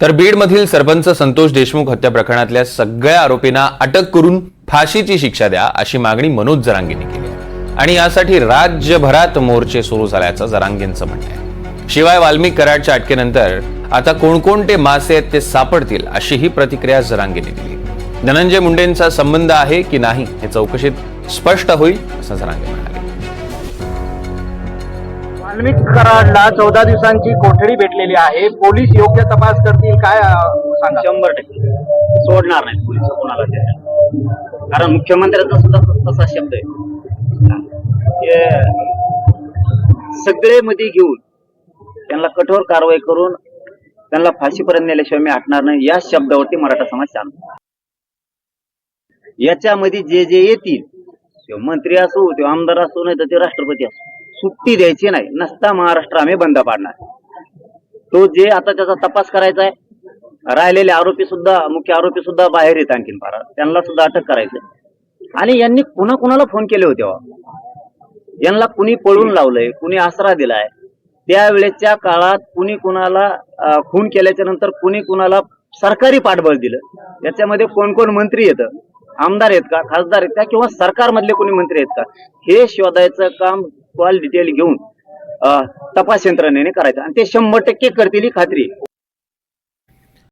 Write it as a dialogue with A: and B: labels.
A: तर बीडमधील सरपंच संतोष देशमुख हत्या प्रकरणातल्या सगळ्या आरोपींना अटक करून फाशीची शिक्षा द्या अशी मागणी मनोज जरांगेंनी केली आहे आणि यासाठी राज्यभरात मोर्चे सुरू झाल्याचं जरांगेंचं म्हणणं आहे। शिवाय वाल्मिक कराडच्या अटकेनंतर आता कोणकोणते मासे आहेत ते सापडतील अशीही प्रतिक्रिया जरांगेंनी दिली। धनंजय मुंडेंचा संबंध आहे की नाही हे चौकशीत स्पष्ट होईल असं जरांगे म्हणाले।
B: वाल्मिक कराडला 14 दिवसांची कोठडी भेटलेली आहे। पोलीस योग्य तपास करतील काय सांगा?
C: 100% सोडणार नाही पोलीस कोणाला त्याच्या, कारण मुख्यमंत्र्यांचा सुद्धा तसा शब्द आहे। सगळे मध्ये घेऊन त्यांना कठोर कारवाई करून त्यांना फाशीपर्यंत नेल्याशिवाय मी हटणार नाही या शब्दावरती मराठा समाज शांत। याच्यामध्ये जे जे येतील ते मंत्री असो, ते आमदार असो, नाही तर ते राष्ट्रपती असो, सुट्टी द्यायची नाही। नसता महाराष्ट्र आम्ही बंद पाडणार। तो जे आता त्याचा तपास करायचा आहे, राहिलेले आरोपी सुद्धा, मुख्य आरोपी सुद्धा बाहेर येत आणखीन फार, त्यांना सुद्धा अटक करायचं। आणि यांनी कुणा फोन केले होते, यांना कुणी पळून लावलंय, कुणी आसरा दिलाय, त्यावेळेच्या काळात कुणी कुणाला खून केल्याच्या नंतर कुणी कुणाला सरकारी पाठबळ दिलं, याच्यामध्ये कोण कोण मंत्री येतं, आमदार आहेत का, खासदार आहेत का, किंवा सरकारमधले कोणी मंत्री आहेत का, हे शोधायचं काम कॉल डिटेल घेऊन तपास यंत्रणेने करायचं आणि ते 100% करतील ही खात्री आहे।